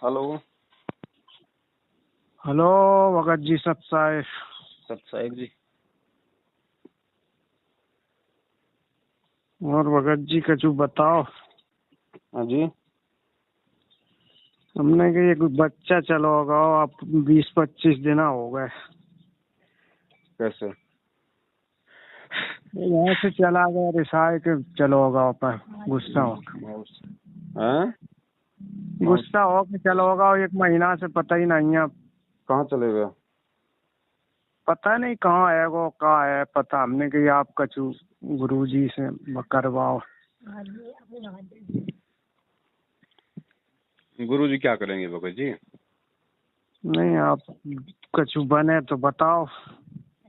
Hello. Hello Bhagat ji सत साहिब जी। और भगत जी कछु बताओ। हाँ जी। हमने कि एक बच्चा चलो होगा आप 20-25 दिन हो गए। कैसे? यहाँ से चला गया रिसाए के चलो होगा पर गुस्सा हो हैं? गुस्सा हो के चलो होगा 1 महीना से पता ही नहीं है। कहाँ चले गए? पता नहीं कहाँ है वो कहाँ है पता हमने कि आप कछु गुरुजी से करवाओ। गुरुजी क्या करेंगे भगत जी? नहीं आप कछु बने तो बताओ।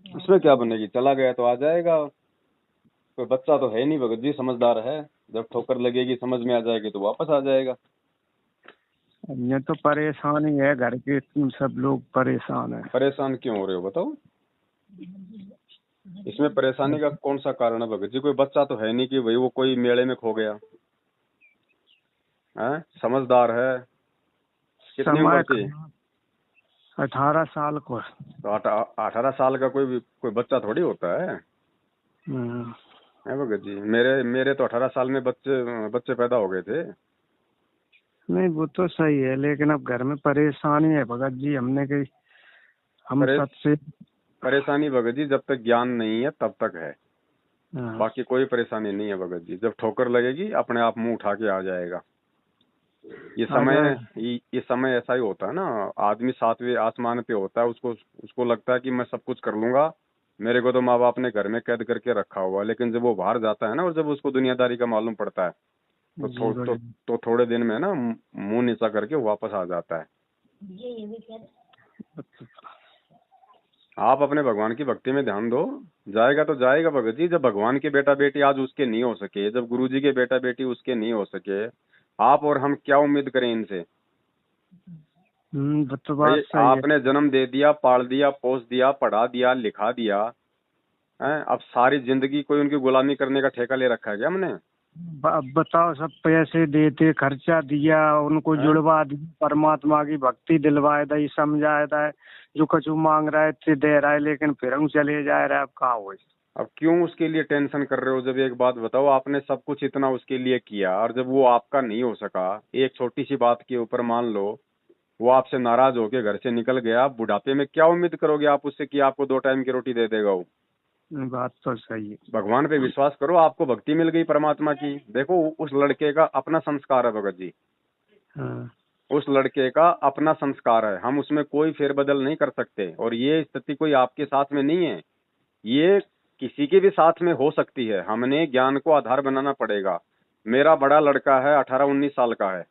इसमें क्या बनेगी? चला गया तो आ जाएगा। कोई बच्चा तो है नहीं भगत जी, समझदार है। जब ठोकर लगेगी समझ में आ जाएगी तो वापस आ जाएगा। ये तो परेशानी है घर के सब लोग परेशान है। परेशान क्यों हो रहे हो बताओ? इसमें परेशानी का कौन सा कारण है भगत जी? कोई बच्चा तो है नहीं कि भाई वो कोई मेले में खो गया है। समझदार है। कितनी उम्र थी? 18 साल को। तो 18 साल का कोई बच्चा थोड़ी होता है भगत जी। मेरे तो 18 साल में बच्चे पैदा हो गए थे। नहीं वो तो सही है लेकिन अब घर में परेशानी है भगत जी। हमने कही हम सबसे परेशानी भगत जी जब तक ज्ञान नहीं है तब तक है। हाँ। बाकी कोई परेशानी नहीं है भगत जी। जब ठोकर लगेगी अपने आप मुंह उठा के आ जाएगा। ये समय ऐसा ही होता है ना। आदमी 7वें आसमान पे होता है, उसको लगता है कि मैं सब कुछ कर लूंगा। मेरे को तो माँ बाप ने घर में कैद करके रखा हुआ है। लेकिन जब वो बाहर जाता है ना और जब उसको दुनियादारी का मालूम पड़ता है तो थोड़े दिन में ना मुंह नीचा करके वापस आ जाता है। आप अपने भगवान की भक्ति में ध्यान दो। जाएगा तो जाएगा भगत जी। जब भगवान के बेटा बेटी आज उसके नहीं हो सके, जब गुरुजी के बेटा बेटी उसके नहीं हो सके, आप और हम क्या उम्मीद करें इनसे? तो बात सही आपने है। जन्म दे दिया, पाल दिया, पोस दिया, पढ़ा दिया, लिखा दिया है। अब सारी जिंदगी कोई उनकी गुलामी करने का ठेका ले रखा है क्या हमने? अब बताओ सब पैसे देते खर्चा दिया उनको जुड़वा दिया परमात्मा की भक्ति दिलवाए दई समझाए था जो कछु मांग रहा है दे रहा है लेकिन फिर हम चले जा रहा है। अब कहा हो। अब क्यों उसके लिए टेंशन कर रहे हो? जब एक बात बताओ, आपने सब कुछ इतना उसके लिए किया और जब वो आपका नहीं हो सका, एक छोटी सी बात के ऊपर मान लो वो आपसे नाराज होके घर से निकल गया, बुढ़ापे में क्या उम्मीद करोगे आप उससे कि आपको 2 टाइम की रोटी दे देगा वो? बात तो सही है। भगवान पे विश्वास करो, आपको भक्ति मिल गई परमात्मा की। देखो उस लड़के का अपना संस्कार है भगत जी। हाँ। उस लड़के का अपना संस्कार है, हम उसमें कोई फेरबदल नहीं कर सकते। और ये स्थिति कोई आपके साथ में नहीं है, ये किसी के भी साथ में हो सकती है। हमने ज्ञान को आधार बनाना पड़ेगा। मेरा बड़ा लड़का है, 18-19 साल का है,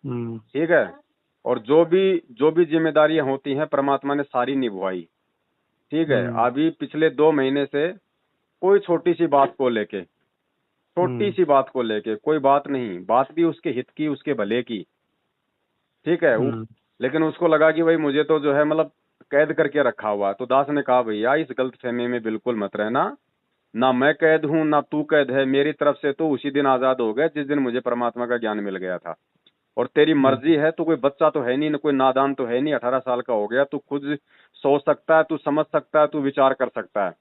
ठीक है। और जो भी जिम्मेदारियां होती हैं परमात्मा ने सारी निभाई, ठीक है। अभी पिछले 2 महीने से कोई छोटी सी बात को लेके कोई बात नहीं, बात भी उसके हित की, उसके भले की, ठीक है। लेकिन उसको लगा कि भाई मुझे तो जो है मतलब कैद करके रखा हुआ। तो दास ने कहा भैया इस गलतफहमी में बिल्कुल मत रहना, ना मैं कैद हूं ना तू कैद है। मेरी तरफ से तो उसी दिन आजाद हो गया जिस दिन मुझे परमात्मा का ज्ञान मिल गया था। और तेरी मर्जी है, तू कोई बच्चा तो है नहीं, ना कोई नादान तो है नहीं, 18 साल का हो गया, तू खुद सोच सकता है, तू समझ सकता है, तू विचार कर सकता है।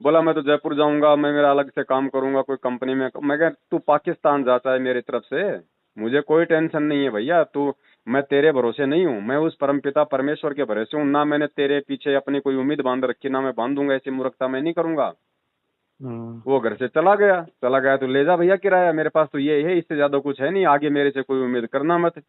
बोला मैं तो जयपुर जाऊंगा, मैं मेरा अलग से काम करूंगा कोई कंपनी में। मैं कह तू पाकिस्तान जाता है मेरी तरफ से, मुझे कोई टेंशन नहीं है भैया। तू मैं तेरे भरोसे नहीं हूँ, मैं उस परमपिता परमेश्वर के भरोसे हूँ। ना मैंने तेरे पीछे अपनी कोई उम्मीद बांध रखी, ना मैं बांधूंगा। ऐसी मूर्खता मैं नहीं करूंगा। वो घर से चला गया तो ले जा भैया किराया, मेरे पास तो ये है, इससे ज्यादा कुछ है नहीं, आगे मेरे से कोई उम्मीद करना मत।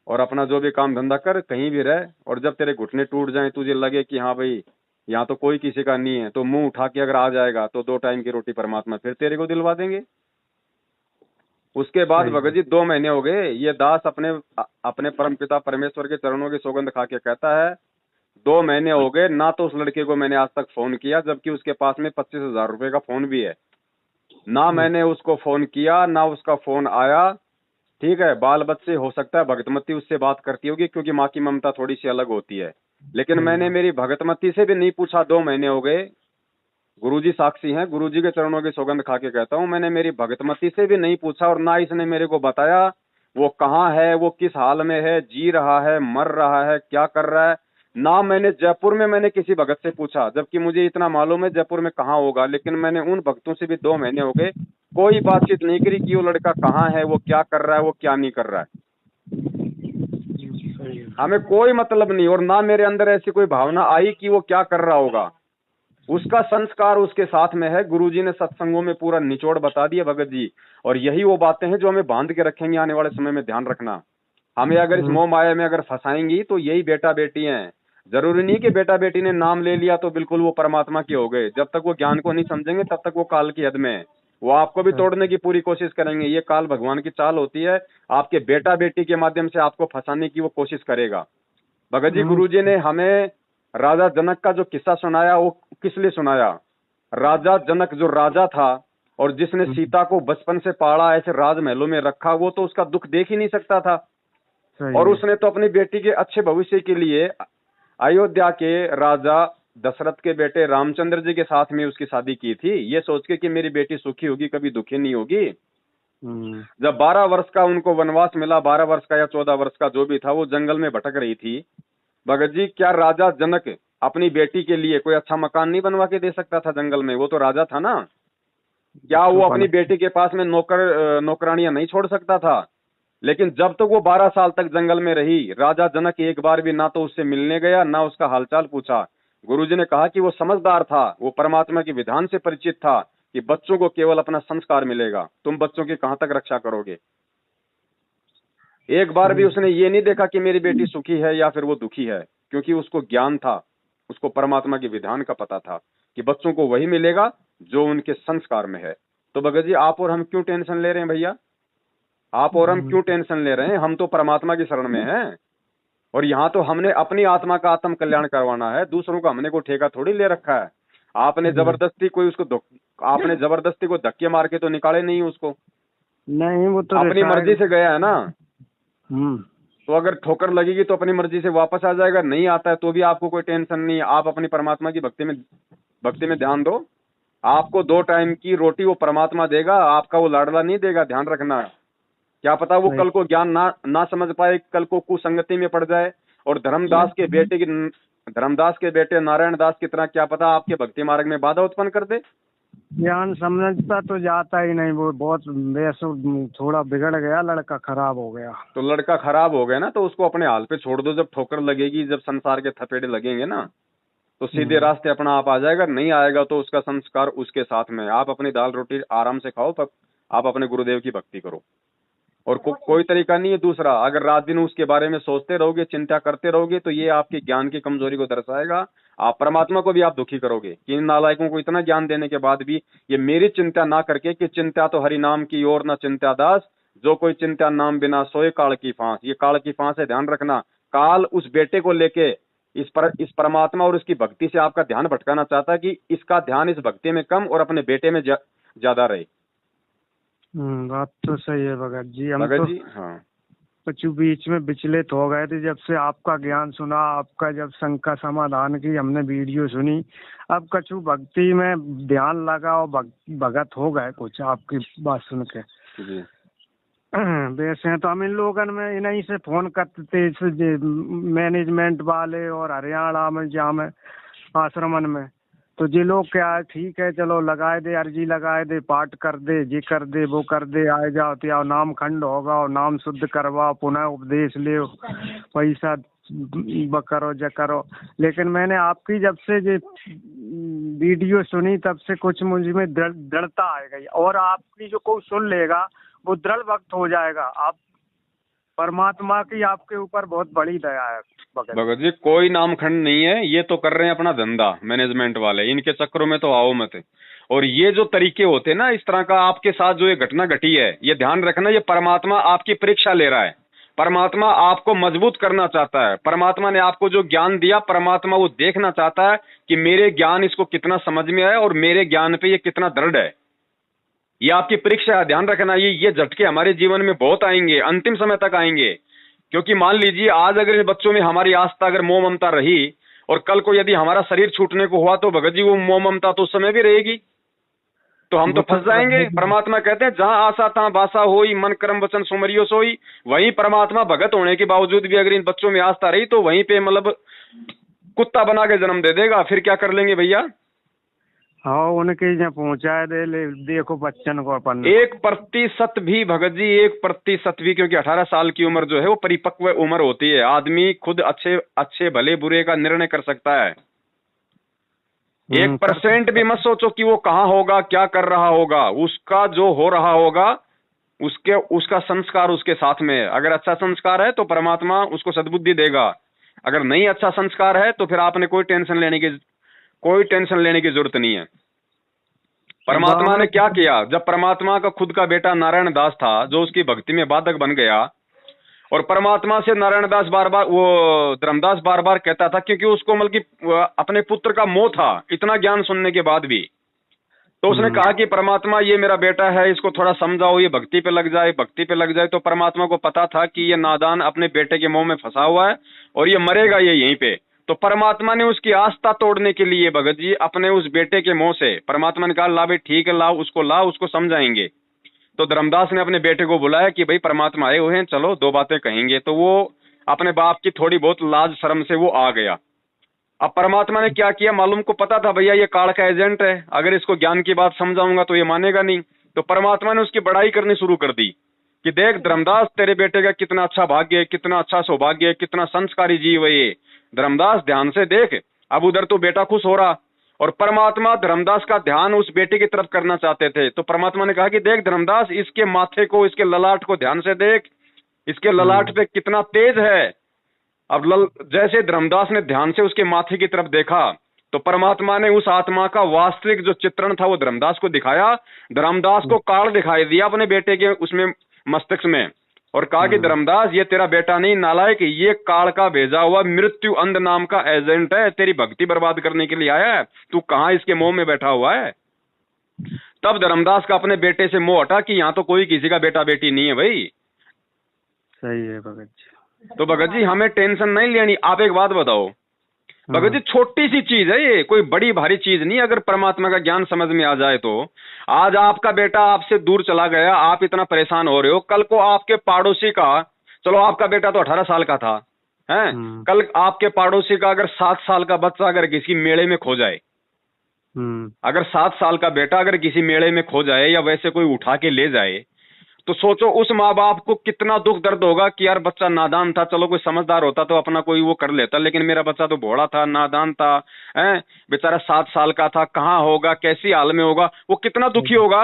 और अपना जो भी काम धंधा कर, कहीं भी रह। और जब तेरे घुटने टूट जाएं, तुझे लगे कि हाँ भाई यहाँ तो कोई किसी का नहीं है, तो मुंह उठा के अगर आ जाएगा तो 2 टाइम की रोटी परमात्मा फिर तेरे को दिलवा देंगे। उसके बाद भगत जी 2 महीने हो गए, ये दास अपने परमपिता परमेश्वर के चरणों की सौगंध खा के कहता है 2 महीने हो गए ना तो उस लड़के को मैंने आज तक फोन किया, जबकि उसके पास में 25,000 रुपए का फोन भी है। ना मैंने उसको फोन किया ना उसका फोन आया, ठीक है। बाल बच्चे हो सकता है भगतमती उससे बात करती होगी क्योंकि माँ की ममता थोड़ी सी अलग होती है, लेकिन मैंने मेरी भगतमती से भी नहीं पूछा। 2 महीने हो गए, गुरुजी साक्षी हैं, गुरुजी के चरणों की सौगंध खा के कहता हूँ, मैंने मेरी भगतमती से भी नहीं पूछा और ना इसने मेरे को बताया वो कहाँ है, वो किस हाल में है, जी रहा है, मर रहा है, क्या कर रहा है ना। मैंने जयपुर में मैंने किसी भगत से पूछा, जबकि मुझे इतना मालूम है जयपुर में कहाँ होगा, लेकिन मैंने उन भक्तों से भी 2 महीने हो गए कोई बातचीत नहीं करी कि वो लड़का कहाँ है, वो क्या कर रहा है, वो क्या नहीं कर रहा है। हमें कोई मतलब नहीं, और ना मेरे अंदर ऐसी कोई भावना आई कि वो क्या कर रहा होगा। उसका संस्कार उसके साथ में है। गुरुजी ने सत्संगों में पूरा निचोड़ बता दिया भगत जी, और यही वो बातें हैं जो हमें बांध के रखेंगे आने वाले समय में। ध्यान रखना, हमें अगर इस मोह माया में अगर फंसाएंगी तो यही बेटा बेटी हैं। जरूरी नहीं कि बेटा बेटी ने नाम ले लिया तो बिल्कुल वो परमात्मा के हो गए। जब तक वो ज्ञान को नहीं समझेंगे तब तक वो काल की हद में है। वो आपको भी तोड़ने की पूरी कोशिश करेंगे। ये काल भगवान की चाल होती है, आपके बेटा बेटी के माध्यम से आपको फंसाने की वो कोशिश करेगा। भगत जी गुरुजी ने हमें राजा जनक का जो किस्सा सुनाया वो किस लिए सुनाया। राजा जनक जो राजा था और जिसने सीता को बचपन से पाला, ऐसे राजमहलों में रखा, वो तो उसका दुख देख ही नहीं सकता था। और उसने तो अपनी बेटी के अच्छे भविष्य के लिए अयोध्या के राजा दशरथ के बेटे रामचंद्र जी के साथ में उसकी शादी की थी, ये सोच के कि मेरी बेटी सुखी होगी, कभी दुखी नहीं होगी। जब 12 वर्ष का उनको वनवास मिला, 12 वर्ष का या 14 वर्ष का जो भी था, वो जंगल में भटक रही थी। भगत जी, क्या राजा जनक अपनी बेटी के लिए कोई अच्छा मकान नहीं बनवा के दे सकता था जंगल में? वो तो राजा था ना। क्या वो अपनी बेटी के पास में नौकरानियां नहीं छोड़ सकता था? लेकिन जब तक वो 12 साल तक जंगल में रही, राजा जनक एक बार भी ना तो उससे मिलने गया, ना उसका हालचाल पूछा। गुरुजी ने कहा कि वो समझदार था, वो परमात्मा के विधान से परिचित था कि बच्चों को केवल अपना संस्कार मिलेगा, तुम बच्चों की कहां तक रक्षा करोगे। एक बार भी उसने ये नहीं देखा कि मेरी बेटी सुखी है या फिर वो दुखी है, क्योंकि उसको ज्ञान था, उसको परमात्मा के विधान का पता था कि बच्चों को वही मिलेगा जो उनके संस्कार में है। तो भगत जी, आप और हम क्यों टेंशन ले रहे हैं भैया? आप और हम क्यों टेंशन ले रहे हैं? हम तो परमात्मा की शरण में हैं, और यहाँ तो हमने अपनी आत्मा का आत्म कल्याण करवाना है। दूसरों का हमने कोई ठेका थोड़ी ले रखा है। आपने जबरदस्ती आपने जबरदस्ती को धक्के मार के तो निकाले नहीं उसको। नहीं, वो तो अपनी मर्जी से गया है ना। तो अगर ठोकर लगेगी तो अपनी मर्जी से वापस आ जाएगा, नहीं आता है तो भी आपको कोई टेंशन नहीं है। आप अपनी परमात्मा की भक्ति में ध्यान दो। आपको 2 टाइम की रोटी वो परमात्मा देगा, आपका वो लाडला नहीं देगा। ध्यान रखना। क्या पता वो कल को ज्ञान ना समझ पाए, कल को कुसंगति में पड़ जाए, और धर्मदास के बेटे नारायण दास की तरह क्या पता आपके भक्ति मार्ग में बाधा उत्पन्न कर दे। ज्ञान समझता तो जाता ही नहीं, वो बहुत थोड़ा बिगड़ गया, लड़का खराब हो गया। तो लड़का खराब हो गया ना, तो उसको अपने हाल पे छोड़ दो। जब ठोकर लगेगी, जब संसार के थपेड़े लगेंगे ना, तो सीधे रास्ते अपना आप आ जाएगा। नहीं आएगा तो उसका संस्कार उसके साथ में। आप अपनी दाल रोटी आराम से खाओ, आप अपने गुरुदेव की भक्ति करो, और कोई तरीका नहीं है दूसरा। अगर रात दिन उसके बारे में सोचते रहोगे, चिंता करते रहोगे, तो ये आपके ज्ञान की कमजोरी को दर्शाएगा। आप परमात्मा को भी आप दुखी करोगे कि इन नालायकों को इतना ज्ञान देने के बाद भी ये मेरी चिंता ना करके, कि चिंता तो हरि नाम की और ना चिंता दास, जो कोई चिंता नाम बिना सोए काल की फांस। ये काल की फांस है, ध्यान रखना। काल उस बेटे को लेके इस परमात्मा और उसकी भक्ति से आपका ध्यान भटकाना चाहता है कि इसका ध्यान इस भक्ति में कम और अपने बेटे में ज्यादा रहे। बात तो सही है भगत जी। हम भगत तो जी, हाँ, कुछ बीच में विचलित हो गए थे जब से आपका ज्ञान सुना, आपका जब शंका समाधान की हमने वीडियो सुनी। अब कछु भक्ति में ध्यान लगा और भगत हो गए कुछ आपकी बात सुन के जी। वैसे तो हम इन लोगन में इन्हीं से फोन करते थे, मैनेजमेंट वाले और हरियाणा में जहाँ में आश्रमन में, तो ये लोग क्या है, ठीक है चलो लगाए दे, अर्जी लगाए दे, पाठ कर दे, ये कर दे, वो कर दे, आए जाओ तो नाम खंड होगा और नाम शुद्ध करवाओ, पुनः उपदेश ले, पैसा करो ज करो। लेकिन मैंने आपकी जब से ये वीडियो सुनी तब से कुछ मुझ में दृढ़ता आ गई, और आपकी जो कोई सुन लेगा वो दृढ़ भक्त हो जाएगा। आप परमात्मा की आपके ऊपर बहुत बड़ी दया है भगत जी। कोई नामखंड नहीं है, ये तो कर रहे हैं अपना धंधा मैनेजमेंट वाले, इनके चक्करों में तो आओ मत। और ये जो तरीके होते हैं ना, इस तरह का आपके साथ जो ये घटना घटी है, ये ध्यान रखना, ये परमात्मा आपकी परीक्षा ले रहा है। परमात्मा आपको मजबूत करना चाहता है। परमात्मा ने आपको जो ज्ञान दिया, परमात्मा वो देखना चाहता है कि मेरे ज्ञान इसको कितना समझ में आया और मेरे ज्ञान पे ये कितना दृढ़ है। ये आपकी परीक्षा है, ध्यान रखना। ये झटके हमारे जीवन में बहुत आएंगे, अंतिम समय तक आएंगे। क्योंकि मान लीजिए आज अगर इन बच्चों में हमारी आस्था अगर मोह ममता रही, और कल को यदि हमारा शरीर छूटने को हुआ, तो भगत जी वो मोह ममता तो उस समय भी रहेगी। तो हम तो फंस जाएंगे। परमात्मा कहते हैं जहां आशा तहां बासा होई, मन कर्म वचन सुमरियो सोई। वहीं परमात्मा भगत होने के बावजूद भी अगर इन बच्चों में आस्था रही तो वहीं पे मतलब कुत्ता बना के जन्म दे देगा। फिर क्या कर लेंगे भैया? हाँ, उनके यहाँ पहुंचाए दे ले, देखो बच्चन को अपन 1% भी भगत जी, 1% भी, क्योंकि 18 साल की उम्र जो है वो परिपक्व उम्र होती है। आदमी खुद अच्छे अच्छे भले बुरे का निर्णय कर सकता है। 1% भी मत सोचो कि वो कहाँ होगा, क्या कर रहा होगा। उसका जो हो रहा होगा उसका संस्कार उसके साथ में है। अगर अच्छा संस्कार है तो परमात्मा उसको सद्बुद्धि देगा। अगर नहीं अच्छा संस्कार है तो फिर आपने कोई टेंशन लेने की जरूरत नहीं है। परमात्मा ने क्या किया? जब परमात्मा का खुद का बेटा नारायण दास था जो उसकी भक्ति में बाधक बन गया, और परमात्मा से नारायण दास बार बार, वो धर्मदास बार बार कहता था, क्योंकि उसको मतलब कि अपने पुत्र का मोह था इतना ज्ञान सुनने के बाद भी। तो उसने कहा कि परमात्मा ये मेरा बेटा है, इसको थोड़ा समझाओ, ये भक्ति पे लग जाए। तो परमात्मा को पता था कि ये नादान अपने बेटे के मोह में फंसा हुआ है और ये मरेगा ये यहीं पे। तो परमात्मा ने उसकी आस्था तोड़ने के लिए भगत जी अपने उस बेटे के मोह से परमात्मा ने कहा ला भाई ठीक है, लाओ उसको समझाएंगे। तो धर्मदास ने अपने बेटे को बुलाया कि भाई परमात्मा आए हुए हैं, चलो 2 बातें कहेंगे। तो वो अपने बाप की थोड़ी बहुत लाज शर्म से वो आ गया। अब परमात्मा ने क्या किया मालूम, को पता था भैया ये काल का एजेंट है, अगर इसको ज्ञान की बात समझाऊंगा तो ये मानेगा नहीं। तो परमात्मा ने उसकी बड़ाई करनी शुरू कर दी कि देख धर्मदास, तेरे बेटे का कितना अच्छा भाग्य है, कितना अच्छा सौभाग्य है, कितना संस्कारी जीव है ये। धर्मदास ध्यान से देख। अब उधर तो बेटा खुश हो रहा, और परमात्मा धर्मदास का ध्यान उस बेटे की तरफ करना चाहते थे। तो परमात्मा ने कहा कि देख धर्मदास, इसके माथे को, इसके ललाट को ध्यान से देख, इसके ललाट पे कितना तेज है। अब जैसे धर्मदास ने ध्यान से उसके माथे की तरफ देखा तो परमात्मा ने उस आत्मा का वास्तविक जो चित्रण था वो धर्मदास को दिखाया। धर्मदास को काल दिखाई दिया अपने बेटे के उसमें मस्तिष्क में, और कहा कि धर्मदास ये तेरा बेटा नहीं नालायक, ये काल का भेजा हुआ मृत्यु अंध नाम का एजेंट है, तेरी भक्ति बर्बाद करने के लिए आया है। तू कहाँ इसके मोह में बैठा हुआ है। तब धर्मदास का अपने बेटे से मोह हटा कि यहाँ तो कोई किसी का बेटा बेटी नहीं है भाई। सही है भगत जी। तो भगत जी हमें टेंशन नहीं लेनी। आप एक बात बताओ भगत जी, छोटी सी चीज है ये, कोई बड़ी भारी चीज नहीं। अगर परमात्मा का ज्ञान समझ में आ जाए तो आज आपका बेटा आपसे दूर चला गया, आप इतना परेशान हो रहे हो, कल को आपके पड़ोसी का, चलो आपका बेटा तो 18 साल का था, है, कल आपके पड़ोसी का अगर 7 साल का बच्चा अगर किसी मेले में खो जाए, अगर 7 साल का बेटा अगर किसी मेले में खो जाए या वैसे कोई उठा के ले जाए, तो सोचो उस माँ बाप को कितना दुख दर्द होगा कि यार बच्चा नादान था, चलो कोई समझदार होता तो अपना कोई वो कर लेता, लेकिन मेरा बच्चा तो भोला था, नादान था, हैं, बेचारा 7 साल का था, कहाँ होगा, कैसी हाल में होगा, वो कितना दुखी होगा।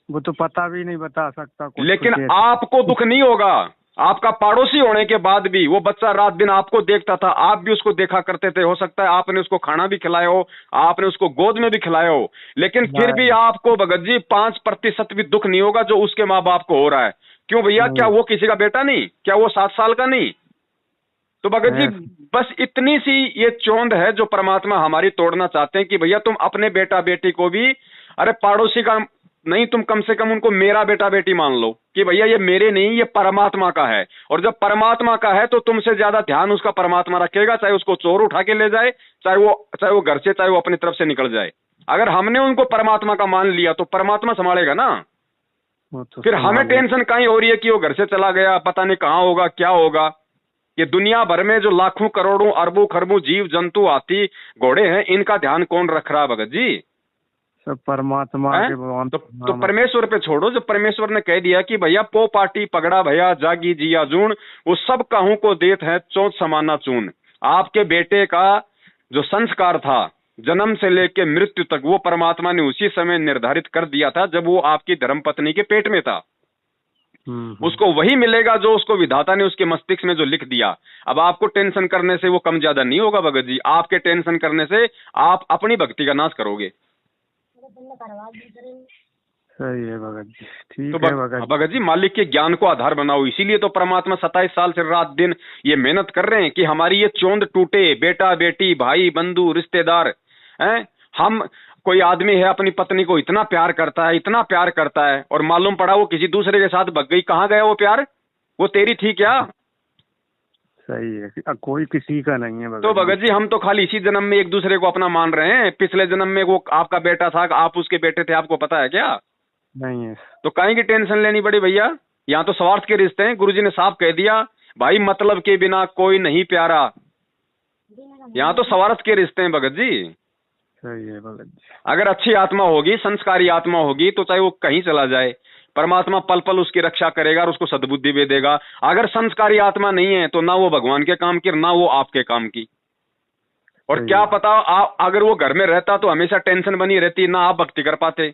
वो तो पता भी नहीं बता सकता कुछ, लेकिन आपको दुख नहीं होगा। आपका पड़ोसी होने के बाद भी वो बच्चा रात दिन आपको देखता था, आप भी उसको देखा करते थे, हो सकता है आपने उसको खाना भी खिलाया हो, आपने उसको गोद में भी खिलाया हो, लेकिन फिर भी आपको भगत जी 5% भी दुख नहीं होगा जो उसके माँ बाप को हो रहा है। क्यों भैया, क्या वो किसी का बेटा नहीं? क्या वो 7 साल का नहीं? तो भगत जी बस इतनी सी ये चोंद है जो परमात्मा हमारी तोड़ना चाहते हैं कि भैया तुम अपने बेटा बेटी को भी, अरे पड़ोसी का नहीं, तुम कम से कम उनको मेरा बेटा बेटी मान लो कि भैया ये मेरे नहीं, ये परमात्मा का है। और जब परमात्मा का है तो तुमसे ज्यादा ध्यान उसका परमात्मा रखेगा, चाहे उसको चोर उठा के ले जाए, चाहे वो घर से, चाहे वो अपनी तरफ से निकल जाए। अगर हमने उनको परमात्मा का मान लिया तो परमात्मा संभालेगा ना। तो फिर हमें टेंशन काहे हो रही है कि वो घर से चला गया, पता नहीं कहाँ होगा, क्या होगा। ये दुनिया भर में जो लाखों करोड़ों अरबों खरबों जीव जंतु हाथी घोड़े हैं, इनका ध्यान कौन रख रहा है भगत जी? परमात्मा के। तो परमेश्वर पे छोड़ो। जो परमेश्वर ने कह दिया कि भैया पो पाटी पगड़ा भैया जागी जिया जून, वो सब कहूं को देत है चौथ समाना चून। आपके बेटे का जो संस्कार था जन्म से लेके मृत्यु तक, वो परमात्मा ने उसी समय निर्धारित कर दिया था जब वो आपकी धर्मपत्नी के पेट में था। उसको वही मिलेगा जो उसको विधाता ने उसके मस्तिष्क में जो लिख दिया। अब आपको टेंशन करने से वो कम ज्यादा नहीं होगा भगत जी। आपके टेंशन करने से आप अपनी भक्ति का नाश करोगे। सही है भगत जी, ठीक तो है भगत जी, मालिक के ज्ञान को आधार बनाओ। इसीलिए तो परमात्मा 27 साल से रात दिन ये मेहनत कर रहे हैं कि हमारी ये चोंद टूटे। बेटा बेटी भाई बंधु रिश्तेदार हैं, हम कोई आदमी है अपनी पत्नी को इतना प्यार करता है, इतना प्यार करता है, और मालूम पड़ा वो किसी दूसरे के साथ भग गई। कहाँ गया वो प्यार? वो तेरी थी क्या? सही है, कोई किसी का नहीं है तो भगत जी हम तो खाली इसी जन्म में एक दूसरे को अपना मान रहे हैं, पिछले जन्म में वो आपका बेटा था, आप उसके बेटे थे, आपको पता है क्या? नहीं है। तो काहे की टेंशन लेनी पड़ी भैया? यहाँ तो स्वार्थ के रिश्ते हैं, गुरुजी ने साफ कह दिया भाई, मतलब के बिना कोई नहीं प्यारा। यहाँ तो स्वार्थ के रिश्ते हैं भगत जी। सही है भगत जी। अगर अच्छी आत्मा होगी, संस्कारी आत्मा होगी, तो चाहे वो कहीं चला जाए, परमात्मा पल पल उसकी रक्षा करेगा और उसको सद्बुद्धि भी देगा। अगर संस्कारी आत्मा नहीं है तो ना वो भगवान के काम की, ना वो आपके काम की। और क्या पता आप अगर वो घर में रहता तो हमेशा टेंशन बनी रहती, ना आप भक्ति कर पाते,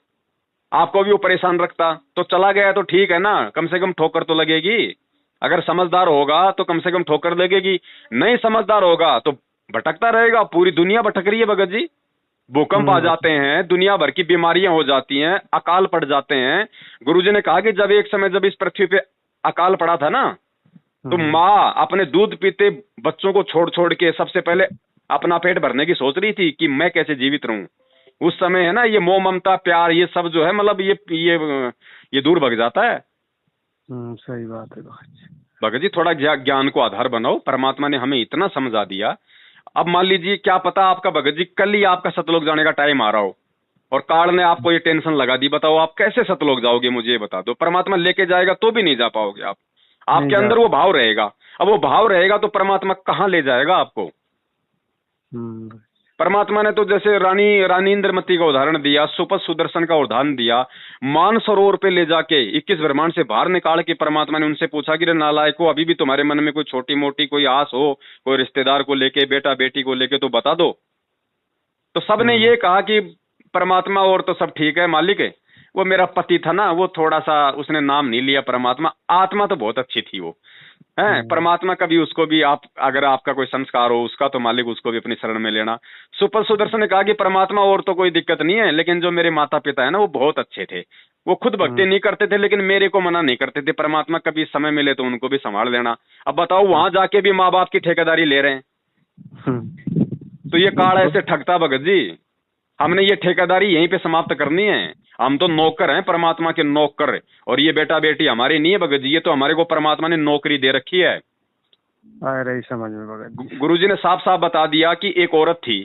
आपको भी वो परेशान रखता। तो चला गया तो ठीक है ना, कम से कम ठोकर तो लगेगी। अगर समझदार होगा तो कम से कम ठोकर लगेगी, नहीं समझदार होगा तो भटकता रहेगा। पूरी दुनिया भटक रही है भगत जी, भूकंप आ जाते हैं, दुनिया भर की बीमारियां हो जाती हैं, अकाल पड़ जाते हैं। गुरुजी ने कहा कि जब एक समय जब इस पृथ्वी पे अकाल पड़ा था ना, तो माँ अपने दूध पीते बच्चों को छोड़ छोड़ के सबसे पहले अपना पेट भरने की सोच रही थी कि मैं कैसे जीवित रहूं। उस समय है ना, ये मोह ममता प्यार ये सब जो है, मतलब ये दूर भग जाता है। सही बात है भगत जी थोड़ा ज्ञान को आधार बनाओ, परमात्मा ने हमें इतना समझा दिया। अब मान लीजिए क्या पता आपका भगत जी कल ही आपका सतलोक जाने का टाइम आ रहा हो और काल ने आपको ये टेंशन लगा दी, बताओ आप कैसे सतलोक जाओगे? मुझे ये बता दो। परमात्मा लेके जाएगा तो भी नहीं जा पाओगे आप, आपके अंदर वो भाव रहेगा। अब वो भाव रहेगा तो परमात्मा कहाँ ले जाएगा आपको? परमात्मा ने तो जैसे रानी इंद्रमती का उदाहरण दिया, सुपथ सुदर्शन का उदाहरण दिया, मानसरोवर पे ले जाके 21 ब्रह्मांड से बाहर निकाल के परमात्मा ने उनसे पूछा कि रे नालायको, अभी भी तुम्हारे मन में कोई छोटी मोटी कोई आस हो, कोई रिश्तेदार को लेके, बेटा बेटी को लेके, तो बता दो। तो सबने ये कहा कि परमात्मा और तो सब ठीक है मालिक है, वो मेरा पति था ना, वो थोड़ा सा उसने नाम नहीं लिया परमात्मा, आत्मा तो बहुत अच्छी थी वो है। परमात्मा कभी उसको भी आप, अगर आपका कोई संस्कार हो उसका, तो मालिक उसको भी अपनी शरण में लेना। सुपर सुदर्शन ने कहा कि परमात्मा और तो कोई दिक्कत नहीं है, लेकिन जो मेरे माता पिता है ना वो बहुत अच्छे थे, वो खुद भक्ति नहीं करते थे लेकिन मेरे को मना नहीं करते थे। परमात्मा कभी समय मिले तो उनको भी संभाल लेना। अब बताओ वहां जाके भी माँ बाप की ठेकेदारी ले रहे हैं, तो ये काल ऐसे ठगता भगत जी। हमने ये ठेकेदारी यहीं पे समाप्त करनी है। हम तो नौकर हैं, परमात्मा के नौकर, और ये बेटा बेटी हमारी नहीं है भगत जी, ये तो हमारे को परमात्मा ने नौकरी दे रखी है। रही समझ में भगत जी। गुरुजी ने साफ साफ बता दिया कि एक औरत थी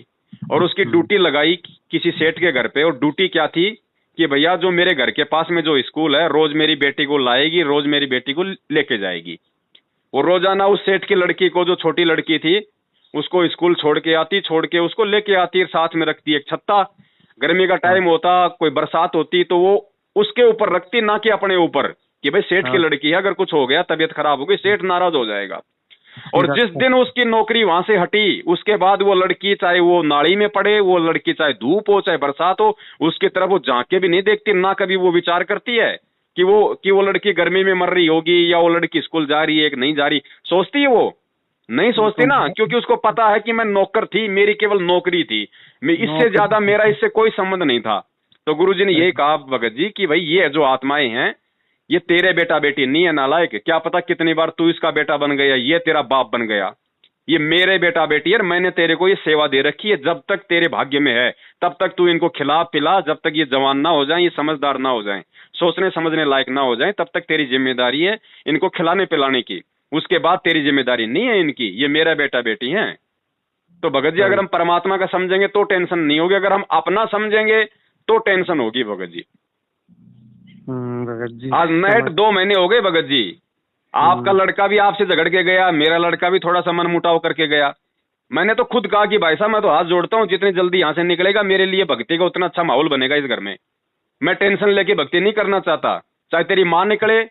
और उसकी ड्यूटी लगाई किसी सेठ के घर पे, और ड्यूटी क्या थी कि भैया जो मेरे घर के पास में जो स्कूल है, रोज मेरी बेटी को लाएगी, रोज मेरी बेटी को लेके जाएगी। वो रोजाना उस सेठ की लड़की को, जो छोटी लड़की थी, उसको स्कूल छोड़ के आती, छोड़ के उसको लेके आती, साथ में रखती एक छत्ता। गर्मी का टाइम होता, कोई बरसात होती तो वो उसके ऊपर रखती, ना कि अपने ऊपर, कि भाई सेठ की लड़की है, अगर कुछ हो गया, तबीयत खराब हो गई, सेठ नाराज हो जाएगा। और जिस दिन उसकी नौकरी वहां से हटी, उसके बाद वो लड़की चाहे वो नाली में पड़े, वो लड़की चाहे धूप हो चाहे बरसात हो, उसकी तरफ वो झांक के भी नहीं देखती, ना कभी वो विचार करती है कि वो लड़की गर्मी में मर रही होगी या वो लड़की स्कूल जा रही है कि नहीं जा रही। सोचती है? वो नहीं सोचती ना, क्योंकि उसको पता है कि मैं नौकर थी, मेरी केवल नौकरी थी, मैं इससे ज्यादा मेरा इससे कोई संबंध नहीं था। तो गुरुजी ने यही कहा भगत जी कि भाई ये जो आत्माएं हैं, ये तेरे बेटा बेटी नहीं है नालायक, क्या पता कितनी बार तू इसका बेटा बन गया, ये तेरा बाप बन गया, ये मेरे बेटा बेटी है, मैंने तेरे को ये सेवा दे रखी है, जब तक तेरे भाग्य में है तब तक तू इनको खिला पिला, जब तक ये जवान ना हो जाए, ये समझदार ना हो जाए, सोचने समझने लायक ना हो जाए, तब तक तेरी जिम्मेदारी है इनको खिलाने पिलाने की, उसके बाद तेरी जिम्मेदारी नहीं है इनकी, ये मेरा बेटा बेटी है। तो भगत जी अगर हम परमात्मा का समझेंगे तो टेंशन नहीं होगी, अगर हम अपना समझेंगे तो टेंशन होगी भगत जी। भगत जी आज नेट 2 महीने हो गए भगत जी, आपका लड़का भी आपसे झगड़ के गया, मेरा लड़का भी थोड़ा सा मन मुटाव करके गया। मैंने तो खुद कहा कि भाई साहब मैं तो हाथ जोड़ता हूँ, जितनी जल्दी यहाँ से निकलेगा मेरे लिए भक्ति का उतना अच्छा माहौल बनेगा इस घर में। मैं टेंशन लेके भक्ति नहीं करना चाहता, चाहे तेरी माँ निकले,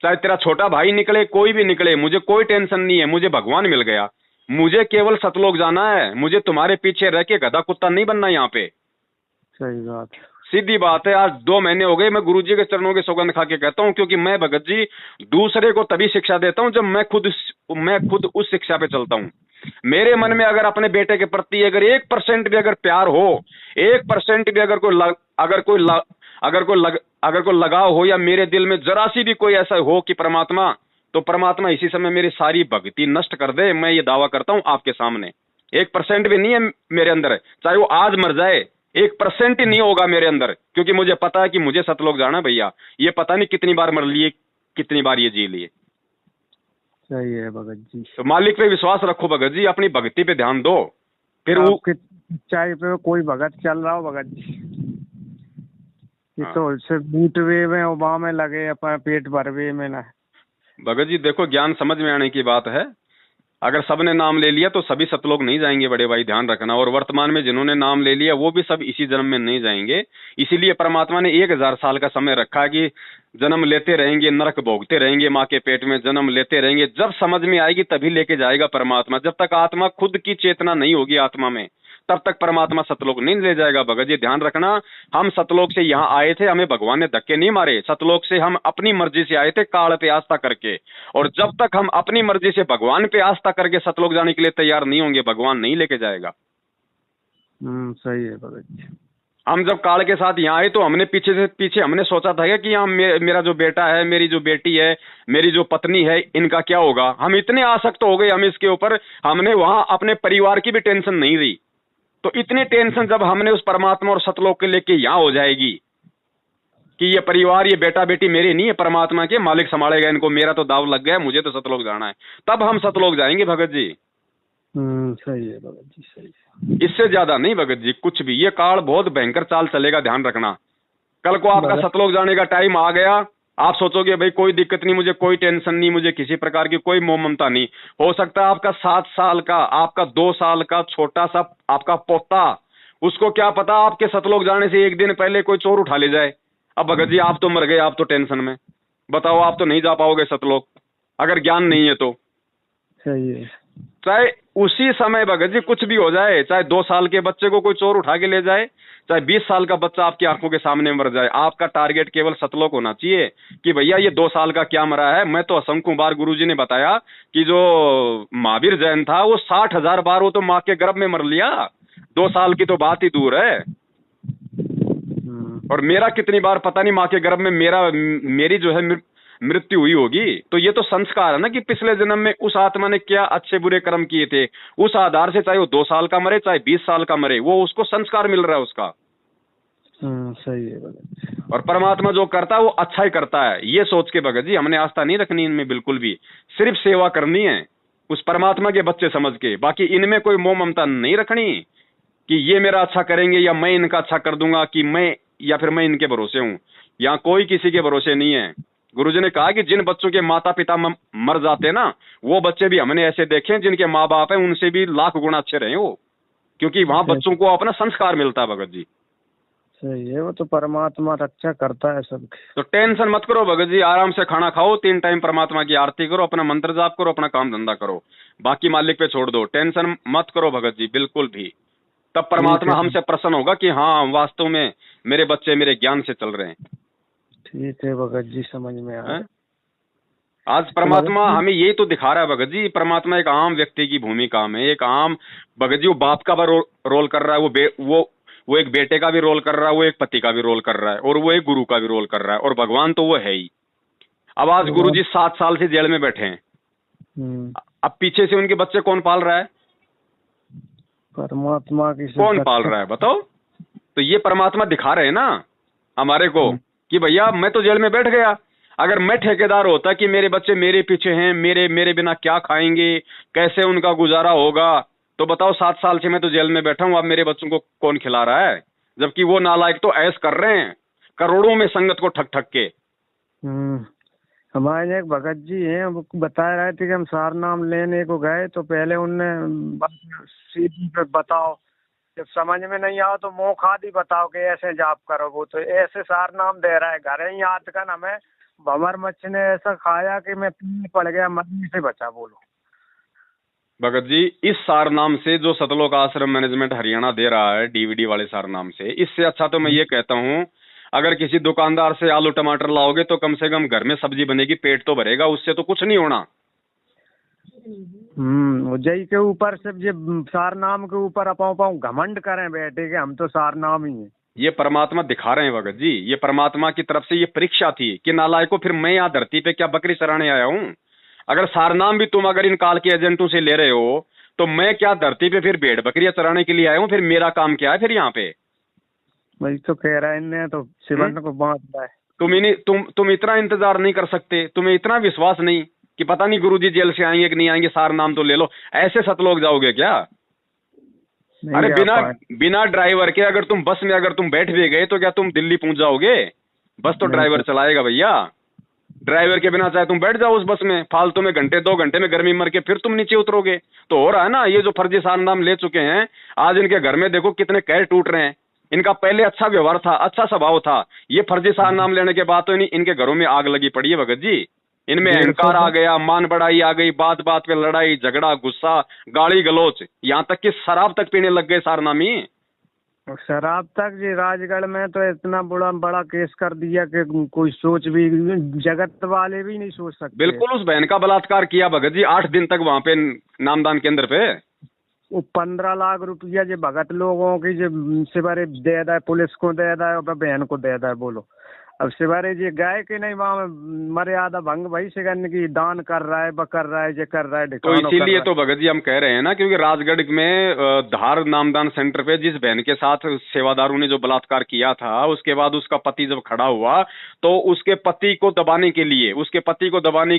चाहे तेरा छोटा भाई निकले, कोई भी निकले, मुझे कोई टेंशन नहीं है, मुझे भगवान मिल गया, मुझे केवल सतलोक जाना है, मुझे तुम्हारे पीछे रह के गधा कुत्ता नहीं बनना यहाँ पे। सही बात, सीधी बात है। आज 2 महीने हो गए मैं गुरुजी के चरणों की सौगंध खा के कहता हूँ, क्योंकि मैं भगत जी दूसरे को तभी शिक्षा देता हूँ जब मैं खुद उस शिक्षा पे चलता हूँ। मेरे मन में अगर अपने बेटे के प्रति अगर 1% भी अगर प्यार हो, 1% भी अगर कोई लगाव हो, या मेरे दिल में जरा सी भी कोई ऐसा हो कि परमात्मा, तो परमात्मा इसी समय मेरी सारी भक्ति नष्ट कर दे। मैं ये दावा करता हूं आपके सामने, 1% भी नहीं है मेरे अंदर, चाहे वो आज मर जाए, 1% ही नहीं होगा मेरे अंदर, क्योंकि मुझे पता है कि मुझे सतलोक जाना भैया। ये पता नहीं कितनी बार मर लिए, कितनी बार ये जी लिए। सही है भगत जी। तो मालिक पे विश्वास रखो भगत जी, अपनी भक्ति पे ध्यान दो, फिर वो आपके सच्चाई पे कोई भगत चल रहा हो भगत जी, ये तो उससे बूट वे में उबा में लगे अपना पेट भर वे में ना। भगत जी देखो, ज्ञान समझ में आने की बात है। अगर सबने नाम ले लिया तो सभी सतलोक नहीं जाएंगे बड़े भाई, ध्यान रखना। और वर्तमान में जिन्होंने नाम ले लिया वो भी सब इसी जन्म में नहीं जाएंगे। इसीलिए परमात्मा ने 1000 साल का समय रखा है कि जन्म लेते रहेंगे, नरक भोगते रहेंगे, माँ के पेट में जन्म लेते रहेंगे। जब समझ में आएगी तभी लेके जाएगा परमात्मा। जब तक आत्मा खुद की चेतना नहीं होगी आत्मा में, तब तक परमात्मा सतलोक नहीं ले जाएगा। भगत जी ध्यान रखना, हम सतलोक से यहाँ आए थे, हमें भगवान ने धक्के नहीं मारे। सतलोक से हम अपनी मर्जी से आए थे, काल पे आस्था करके। और जब तक हम अपनी मर्जी से भगवान पे आस्था करके सतलोक जाने के लिए तैयार नहीं होंगे, भगवान नहीं लेके जाएगा। सही है भगत जी। हम जब काल के साथ यहाँ आए तो हमने पीछे हमने सोचा था कि यहाँ मेरा जो बेटा है, मेरी जो बेटी है, मेरी जो पत्नी है, इनका क्या होगा। हम इतने आसक्त हो गए हम इसके ऊपर, हमने वहां अपने परिवार की भी टेंशन नहीं ली। तो इतनी टेंशन जब हमने उस परमात्मा और सतलोक के लेके यहाँ हो जाएगी कि ये परिवार, ये बेटा बेटी मेरे नहीं है, परमात्मा के, मालिक संभालेगा इनको, मेरा तो दाव लग गया, मुझे तो सतलोक जाना है, तब हम सतलोक जाएंगे भगत जी। सही है भगत जी, सही है। इससे ज्यादा नहीं भगत जी कुछ भी। ये काल बहुत भयंकर चाल चलेगा, ध्यान रखना। कल को आपका सतलोक जाने का टाइम आ गया, आप सोचोगे भाई कोई दिक्कत नहीं, मुझे कोई टेंशन नहीं, मुझे किसी प्रकार की कोई मोह ममता नहीं। हो सकता है आपका 7 साल का, आपका 2 साल का छोटा सा आपका पोता, उसको क्या पता आपके सतलोक जाने से एक दिन पहले कोई चोर उठा ले जाए। अब भगत जी आप तो मर गए, आप तो टेंशन में, बताओ आप तो नहीं जा पाओगे सतलोक अगर ज्ञान नहीं है तो। सही है। चाहे उसी समय भगत जी कुछ भी हो जाए, चाहे 2 साल के बच्चे को कोई चोर उठा के ले जाए, चाहे 20 साल का बच्चा आपकी आंखों के सामने मर जाए, आपका टारगेट केवल सतलोक होना चाहिए कि भैया ये 2 साल का क्या मरा है। मैं तो असंख्य बार गुरुजी ने बताया कि जो महावीर जैन था वो 60,000 बार वो तो माँ के गर्भ में मर लिया, 2 साल की तो बात ही दूर है। और मेरा कितनी बार पता नहीं माँ के गर्भ में मेरी जो है मृत्यु हुई होगी। तो ये तो संस्कार है ना कि पिछले जन्म में उस आत्मा ने क्या अच्छे बुरे कर्म किए थे, उस आधार से चाहे वो 2 साल का मरे चाहे 20 साल का मरे, वो उसको संस्कार मिल रहा है उसका। सही है। और परमात्मा जो करता है वो अच्छा ही करता है, ये सोच के भगत जी हमने आस्था नहीं रखनी इनमें बिल्कुल भी। सिर्फ सेवा करनी है उस परमात्मा के बच्चे समझ के, बाकी इनमें कोई मोह ममता नहीं रखनी कि ये मेरा अच्छा करेंगे या मैं इनका अच्छा कर दूंगा, कि मैं या फिर मैं इनके भरोसे हूं। यहाँ कोई किसी के भरोसे नहीं है। गुरुजी ने कहा कि जिन बच्चों के माता पिता मर जाते हैं ना, वो बच्चे भी हमने ऐसे देखे जिनके माँ बाप हैं उनसे भी लाख गुना अच्छे रहे वो, क्योंकि वहां बच्चों को अपना संस्कार मिलता है भगत जी। सही है, वो तो परमात्मा रक्षा करता है सबकी। तो टेंशन मत करो भगत जी, आराम से खाना खाओ, 3 टाइम परमात्मा की आरती करो, अपना मंत्र जाप करो, अपना काम धंधा करो, बाकी मालिक पे छोड़ दो। टेंशन मत करो भगत जी बिल्कुल भी। तब परमात्मा हमसे प्रसन्न होगा कि हाँ वास्तव में मेरे बच्चे मेरे ज्ञान से चल रहे हैं। ठीक है भगत जी, समझ में आया। आज परमात्मा हमें यही तो दिखा रहा है भगत जी। परमात्मा एक आम व्यक्ति की भूमिका में, एक आम भगत जी वो बाप का भी रोल कर रहा है, वो एक बेटे का भी रोल कर रहा है, वो एक पति का भी रोल कर रहा है, और वो एक गुरु का भी रोल कर रहा है, और भगवान तो वो है ही। अब आज गुरु जी 7 साल से जेल में बैठे हैं, अब पीछे से उनके बच्चे कौन पाल रहा है? परमात्मा की। कौन पाल रहा है बताओ? तो ये परमात्मा दिखा रहे हैं ना हमारे को कि भैया मैं तो जेल में बैठ गया, अगर मैं ठेकेदार होता कि मेरे बच्चे मेरे पीछे हैं, मेरे बिना क्या खाएंगे, कैसे उनका गुजारा होगा, तो बताओ 7 साल से मैं तो जेल में बैठा हूं, अब मेरे बच्चों को कौन खिला रहा है? जबकि वो नालायक तो ऐश कर रहे हैं करोड़ों में संगत को ठग ठग के। हमारे एक भगत जी हैं, वो बता रहे थे कि हम सार नाम लेने को गए तो पहले उनने सीधी पे बताओ, जब समझ में नहीं आओ तो मुँह खादी बताओ कि ऐसे जाप करो। वो तो ऐसे सार नाम दे रहा है, घर ही याद कर हमें भंवर मच्छ ने ऐसा खाया कि मैं पीने पड़ गया, मरने से बचा। बोलो भगत जी इस सार नाम से जो सतलोक आश्रम मैनेजमेंट हरियाणा दे रहा है डीवीडी वाले सार नाम से, इससे अच्छा तो मैं ये कहता हूँ अगर किसी दुकानदार से आलू टमाटर लाओगे तो कम से कम घर में सब्जी बनेगी, पेट तो भरेगा, उससे तो कुछ नहीं होना। जय के ऊपर से ये सार नाम के ऊपर अपाऊ घमंड करें बैठे कि हम तो सार नाम ही है। ये परमात्मा दिखा रहे हैं भगत जी, ये परमात्मा की तरफ से ये परीक्षा थी कि नालायकों फिर मैं यहाँ धरती पे क्या बकरी चराने आया हूँ? अगर सारनाम भी तुम अगर इन काल के एजेंटों से ले रहे हो तो मैं क्या धरती पे फिर भेड़ बकरियां चराने के लिए आया हूँ? फिर मेरा काम क्या है फिर यहाँ पे? वही तो कह रहा है इन्हें तो शिवन को बांट रहा है। तुम इतना इंतजार नहीं कर सकते? तुम्हें इतना विश्वास नहीं कि पता नहीं गुरुजी जेल से आएंगे कि नहीं आएंगे, सार नाम तो ले लो, ऐसे सतलोक जाओगे क्या? अरे बिना ड्राइवर के अगर तुम बस में अगर तुम बैठ भी गए तो क्या तुम दिल्ली पहुंच जाओगे? बस तो ड्राइवर चलाएगा भैया। ड्राइवर के बिना चाहे तुम बैठ जाओ उस बस में, फालतू में घंटे 2 घंटे में गर्मी मर के फिर तुम नीचे उतरोगे। तो हो रहा है ना, ये जो फर्जी सार नाम ले चुके हैं, आज इनके घर में देखो कितने कैर टूट रहे हैं। इनका पहले अच्छा व्यवहार था, अच्छा स्वभाव था, ये फर्जी सार नाम लेने के बाद तो इनके घरों में आग लगी पड़ी है भगत जी। इनमें अहंकार आ गया, मान बढ़ाई आ गई, बात बात पे लड़ाई झगड़ा गुस्सा गाली गलौच, यहाँ तक कि शराब तक पीने लग गए सारनामी। शराब तक जी राजगढ़ में तो इतना बड़ा केस कर दिया कि कोई सोच भी, जगत वाले भी नहीं सोच सकते। बिल्कुल, उस बहन का बलात्कार किया भगत जी 8 दिन तक वहां पे नामदान केंद्र पे। वो 15 लाख रुपया जो भगत लोगों की जो सिवारे दे दा, पुलिस को दे दा, बहन को दे दा। बोलो अब सिवारे जी गाय के नहीं वहाँ मर्यादा भंग भाई से करने की दान कर रहा है, कर रहा है, जो कर रहा है। तो इसीलिए तो भगत जी हम कह रहे हैं ना, क्योंकि राजगढ़ में धार नामदान सेंटर पे जिस बहन के साथ सेवादारों ने जो बलात्कार किया था, उसके बाद उसका पति जब खड़ा हुआ तो उसके पति को दबाने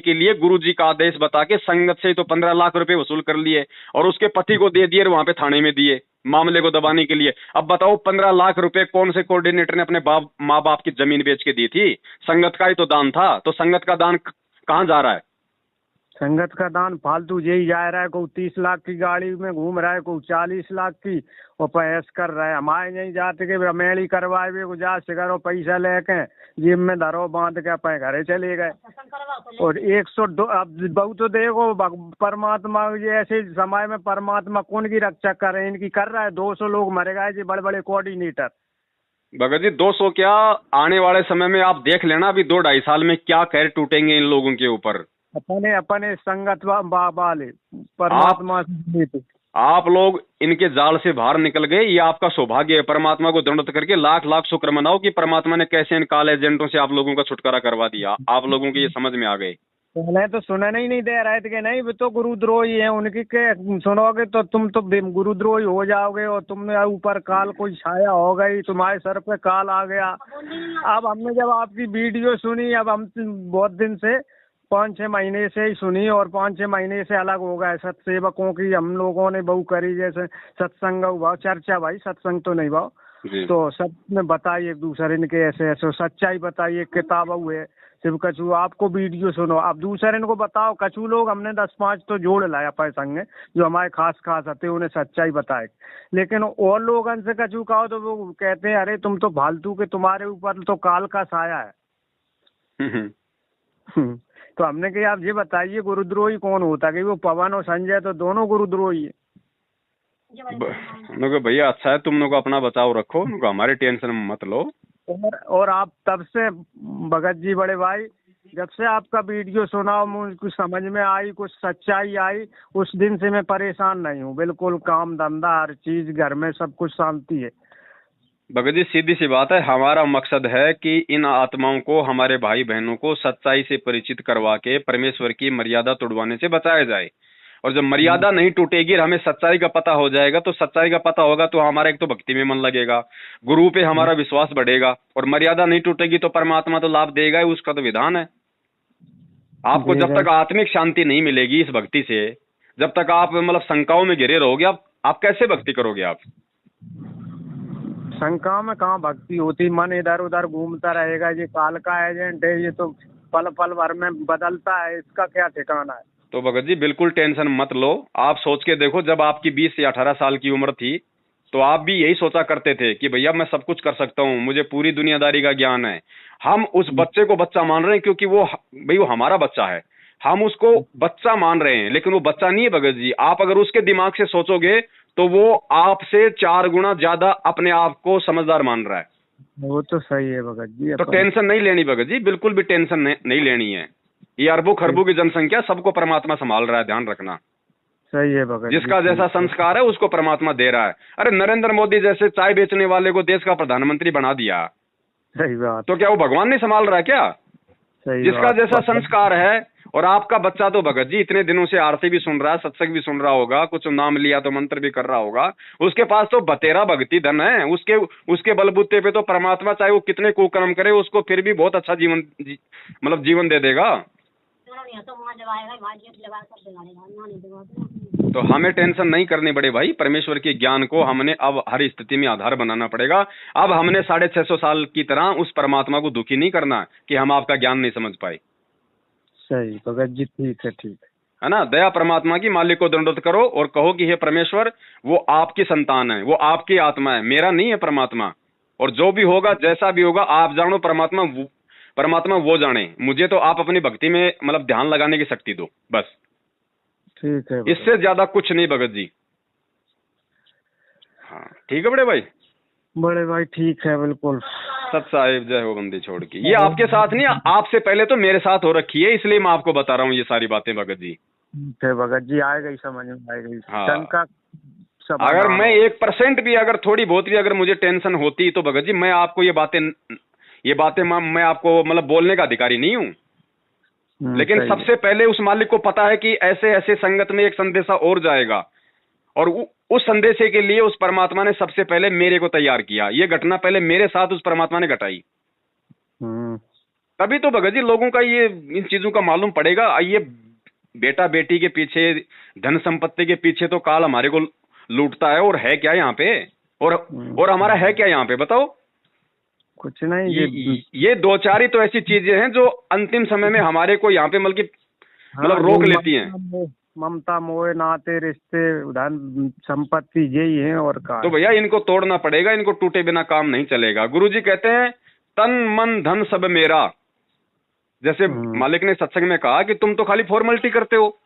के लिए गुरुजी का आदेश बता के संगत से तो 15 लाख रुपए वसूल कर लिए और उसके पति को दे दिए, वहां पे थाने में दिए मामले को दबाने के लिए। अब बताओ 15 लाख रुपए कौन से कोऑर्डिनेटर ने अपने माँ बाप की जमीन बेच के दी थी? संगत का ही तो दान था। तो संगत का दान कहाँ जा रहा है? संगत का दान फालतू यही जा रहा है। कोई 30 लाख की गाड़ी में घूम रहा है, कोई 40 लाख की, और पैस कर रहा है। हमारे नहीं जाते कि रमेली करवाए हुए को जा सिगरो पैसा लेके जेब में धरो बांध के अपने घरे चले गए। और 102 अब बहुत तो देखो परमात्मा ये ऐसे समय में परमात्मा कौन की रक्षा कर रहे हैं? इनकी कर रहा है। 200 लोग मर गए जी, बड़े बड़े कोऑर्डिनेटर। भगत जी 200 क्या, आने वाले समय में आप देख लेना, अभी 2-2.5 साल में क्या कहर टूटेंगे इन लोगों के ऊपर। अपने संगत वाले परमात्मा से आप लोग इनके जाल से बाहर निकल गए, ये आपका सौभाग्य है। परमात्मा को दंडवत करके लाख लाख शुक्र मनाओ कि परमात्मा ने कैसे इन काले एजेंटों से आप लोगों का छुटकारा करवा दिया। आप लोगों की ये समझ में आ गई। पहले तो सुनने ही नहीं दे रहे थे कि नहीं वो तो गुरुद्रोही है, उनकी के सुनोगे तो तुम तो गुरुद्रोही हो जाओगे और तुम ऊपर काल कोई छाया हो गई, तुम्हारे सर पे काल आ गया। अब हमने जब आपकी वीडियो सुनी, अब हम बहुत दिन से 5-6 महीने से ही सुनी और 5-6 महीने से अलग हो गए। सत्सेवकों की हम लोगों ने बहु करी, जैसे सत्संग हुआ, चर्चा भाई, सत्संग तो नहीं भाव, तो सब में बताइए एक दूसरे इनके ऐसे ऐसे सच्चाई बताइए। किताब हुए सिर्फ कछु आपको वीडियो सुनो, आप दूसरे इनको बताओ। कछु लोग हमने 10-5 तो जोड़ लाया अपने संग जो हमारे खास आते, उन्हें सच्चाई बताए। लेकिन और लोग से कछु कहो तो वो कहते हैं अरे तुम तो फालतू के, तुम्हारे ऊपर तो काल का साया है। तो हमने कहा आप ये बताइए गुरुद्रोही कौन होता है? कि वो पवन और संजय तो दोनों गुरुद्रोही है। भैया अच्छा है, तुम लोग अपना बचाव रखो, हमारे टेंशन में मत लो। और आप तब से भगत जी बड़े भाई, जब से आपका वीडियो सुना मुझे कुछ समझ में आई, कुछ सच्चाई आई, उस दिन से मैं परेशान नहीं हूँ। बिल्कुल काम धंधा हर चीज, घर में सब कुछ शांति है। भगत जी सीधी सी बात है, हमारा मकसद है कि इन आत्माओं को, हमारे भाई बहनों को सच्चाई से परिचित करवा के परमेश्वर की मर्यादा तोड़वाने से बचाया जाए। और जब मर्यादा नहीं टूटेगी, हमें सच्चाई का पता हो जाएगा, तो सच्चाई का पता होगा तो हमारा एक तो भक्ति में मन लगेगा, गुरु पे हमारा विश्वास बढ़ेगा, और मर्यादा नहीं टूटेगी तो परमात्मा तो लाभ देगा ही, उसका तो विधान है। आपको जब तक आत्मिक शांति नहीं मिलेगी इस भक्ति से, जब तक आप मतलब शंकाओं में घिरे रहोगे, आप कैसे भक्ति करोगे? आप शंका में कहाँ भक्ति होती? मन इधर उधर घूमता रहेगा। ये काल का एजेंट है, ये तो पल पल भर में बदलता है, इसका क्या ठिकाना है? तो भगत जी बिल्कुल टेंशन मत लो। आप सोच के देखो, जब आपकी 20 या 18 साल की उम्र थी तो आप भी यही सोचा करते थे कि भैया मैं सब कुछ कर सकता हूँ, मुझे पूरी दुनियादारी का ज्ञान है। हम उस बच्चे को बच्चा मान रहे हैं क्योंकि वो हमारा बच्चा है, हम उसको बच्चा मान रहे हैं, लेकिन वो बच्चा नहीं है भगत जी। आप अगर उसके दिमाग से सोचोगे तो वो आपसे 4 गुना ज्यादा अपने आप को समझदार मान रहा है। वो तो सही है भगत जी। तो टेंशन नहीं लेनी भगत जी, बिल्कुल भी टेंशन नहीं लेनी है। ये अरबों खरबों की जनसंख्या, सबको परमात्मा संभाल रहा है, ध्यान रखना। सही है भगत। जिसका जैसा संस्कार है उसको परमात्मा दे रहा है। अरे नरेंद्र मोदी जैसे चाय बेचने वाले को देश का प्रधानमंत्री बना दिया, सही बात। तो क्या वो भगवान नहीं संभाल रहा है क्या? जिसका जैसा संस्कार है। और आपका बच्चा तो भगत जी इतने दिनों से आरती भी सुन रहा है, सत्संग भी सुन रहा होगा, कुछ नाम लिया तो मंत्र भी कर रहा होगा, उसके पास तो बतेरा भक्ति धन है। उसके बलबूते पे तो परमात्मा चाहे वो कितने कुकर्म करे, उसको फिर भी बहुत अच्छा जीवन मतलब जीवन दे देगा। तो हमें टेंशन नहीं करनी बड़े भाई, परमेश्वर के ज्ञान को हमने अब हर स्थिति में आधार बनाना पड़ेगा। अब हमने 650 साल की तरह उस परमात्मा को दुखी नहीं करना कि हम आपका ज्ञान नहीं समझ पाए। सही भगत जी, ठीक है, ठीक है ना। दया परमात्मा की, मालिक को दंडवत करो और कहो कि हे परमेश्वर, वो आपकी संतान है, वो आपकी आत्मा है, मेरा नहीं है परमात्मा। और जो भी होगा, जैसा भी होगा, आप जानो, परमात्मा वो जाने। मुझे तो आप अपनी भक्ति में मतलब ध्यान लगाने की शक्ति दो, बस। ठीक है, इससे ज्यादा कुछ नहीं भगत जी। हाँ ठीक है बड़े भाई, ठीक है, बिल्कुल। सत साहिब जय हो बंदी छोड़ की। ये आपके साथ नहीं, आपसे पहले तो मेरे साथ हो रखी है, इसलिए मैं आपको बता रहा हूँ ये सारी बातें भगत जी। ठीक है भगत जी, आ गई समझ में, आ गई। हाँ। अगर मैं 1% भी, अगर थोड़ी बहुत भी अगर मुझे टेंशन होती तो भगत जी मैं आपको ये बातें मैं आपको मतलब बोलने का अधिकारी नहीं हूँ। लेकिन सबसे पहले उस मालिक को पता है कि ऐसे ऐसे संगत में एक संदेशा और जाएगा, और उस संदेशे के लिए उस परमात्मा ने सबसे पहले मेरे को तैयार किया। ये घटना पहले मेरे साथ उस परमात्मा ने घटाई। तभी तो भगत जी लोगों का ये इन चीजों का मालूम पड़ेगा। ये बेटा बेटी के पीछे, धन संपत्ति के पीछे तो काल हमारे को लूटता है, और है क्या यहाँ पे, और हमारा है क्या यहाँ पे, बताओ। कुछ नहीं। ये दो चार ही तो ऐसी चीजें हैं जो अंतिम समय में हमारे को यहाँ पे मतलब रोक लेती हैं। ममता, मोह, नाते, रिश्ते, धन संपत्ति, यही है और का। तो भैया इनको तोड़ना पड़ेगा, इनको टूटे बिना काम नहीं चलेगा। गुरुजी कहते हैं तन मन धन सब मेरा। जैसे मालिक ने सत्संग में कहा कि तुम तो खाली फॉर्मेलिटी करते हो,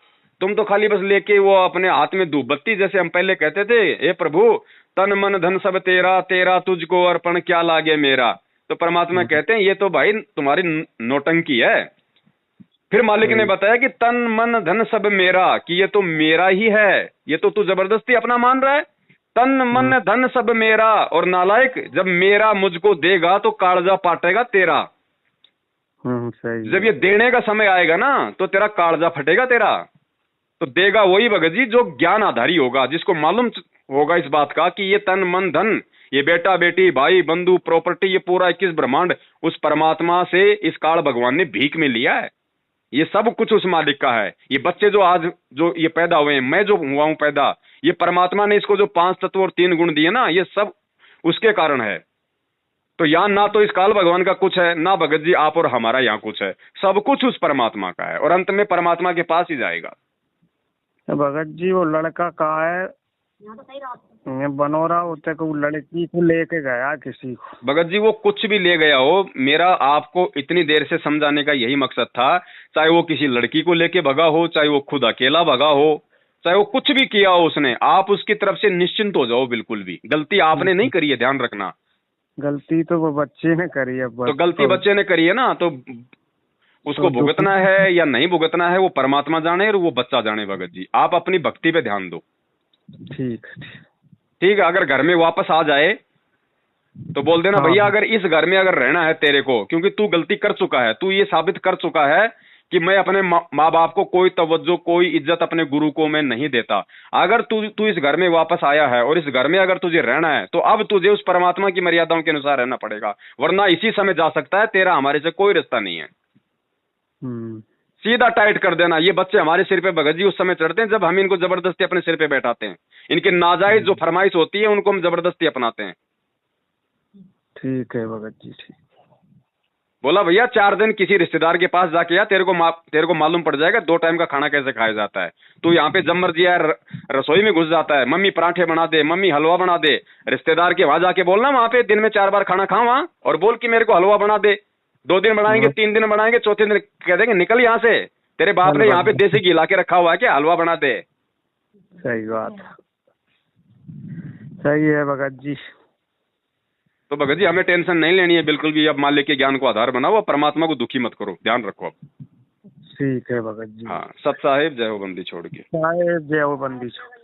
तुम तो खाली बस लेके वो अपने हाथ में धूप बत्ती, जैसे हम पहले कहते थे, हे प्रभु तन मन धन सब तेरा, तेरा तुझको अर्पण क्या लागे मेरा। तो परमात्मा कहते हैं ये तो भाई तुम्हारी नौटंकी है। फिर मालिक ने बताया कि तन मन धन सब मेरा, कि ये तो मेरा ही है, ये तो तू जबरदस्ती अपना मान रहा है। तन मन धन सब मेरा, और नालायक जब मेरा मुझको देगा तो कालजा पाटेगा तेरा। सही। जब ये देने का समय आएगा ना तो तेरा कालजा फटेगा तेरा। तो देगा वही भगत जी जो ज्ञान आधारी होगा, जिसको मालूम होगा इस बात का कि ये तन मन धन, ये बेटा बेटी भाई बंधु प्रॉपर्टी, ये पूरा 21 ब्रह्मांड उस परमात्मा से इस काल भगवान ने भीख में लिया है। ये सब कुछ उस मालिक का है। ये बच्चे जो आज जो ये पैदा हुए हैं, मैं जो हुआ हूं पैदा, ये परमात्मा ने इसको जो 5 तत्व और 3 गुण दिए ना, ये सब उसके कारण है। तो यहाँ ना तो इस काल भगवान का कुछ है, ना भगत जी आप और हमारा यहाँ कुछ है, सब कुछ उस परमात्मा का है, और अंत में परमात्मा के पास ही जाएगा। भगत जी वो लड़का कहाँ है? बनोरा होते को लड़की को लेके गया किसी को। भगत जी वो कुछ भी ले गया हो, मेरा आपको इतनी देर से समझाने का यही मकसद था। चाहे वो किसी लड़की को लेके भगा हो, चाहे वो खुद अकेला भगा हो, चाहे वो कुछ भी किया हो उसने, आप उसकी तरफ से निश्चिंत हो जाओ। बिल्कुल भी गलती आपने नहीं करी है, ध्यान रखना। गलती तो वो बच्चे ने करी है। तो गलती बच्चे ने करी है ना, तो उसको भुगतना है या नहीं भुगतना है वो परमात्मा जाने और वो बच्चा जाने। भगत जी आप अपनी भक्ति पे ध्यान दो। ठीक है। अगर घर में वापस आ जाए तो बोल देना भैया अगर इस घर में अगर रहना है तेरे को, क्योंकि तू गलती कर चुका है, तू ये साबित कर चुका है कि मैं अपने माँ बाप को कोई तवज्जो, कोई इज्जत अपने गुरु को मैं नहीं देता। अगर तू इस घर में वापस आया है और इस घर में अगर तुझे रहना है तो अब तुझे उस परमात्मा की मर्यादाओं के अनुसार रहना पड़ेगा, वरना इसी समय जा सकता है। तेरा हमारे से कोई रिश्ता नहीं है। सीधा टाइट कर देना। ये बच्चे हमारे सिर पे भगत जी उस समय चढ़ते हैं जब हम इनको जबरदस्ती अपने सिर पे बैठाते हैं। इनकी नाजायज जो फरमाइश होती है उनको हम जबरदस्ती अपनाते हैं। ठीक है भगत जी, ठीक। बोला भैया 4 दिन किसी रिश्तेदार के पास जाके आ, तेरे को मालूम पड़ जाएगा 2 टाइम का खाना कैसे खाया जाता है। तू यहाँ पे जब मर्जी रसोई में घुस जाता है, मम्मी पराठे बना दे, मम्मी हलवा बना दे। रिश्तेदार के वहां जाके बोलना वहां पे दिन में 4 बार खाना खाओ वहां, और बोल कि मेरे को हलवा बना दे। 2 दिन बनाएंगे, 3 दिन बनाएंगे, चौथे दिन कह देंगे निकल यहाँ से, तेरे बाप ने यहाँ पे देसी घी ला के रखा हुआ है क्या, हलवा बना दे। सही बात, सही है भगत जी। तो भगत जी हमें टेंशन नहीं लेनी है बिल्कुल भी। अब मालिक के ज्ञान को आधार बनाओ, परमात्मा को दुखी मत करो, ध्यान रखो अब। ठीक है भगत जी। हाँ सत साहिब जय हो बंदी छोड़ के। साहिब जय हो बंदी छोड़।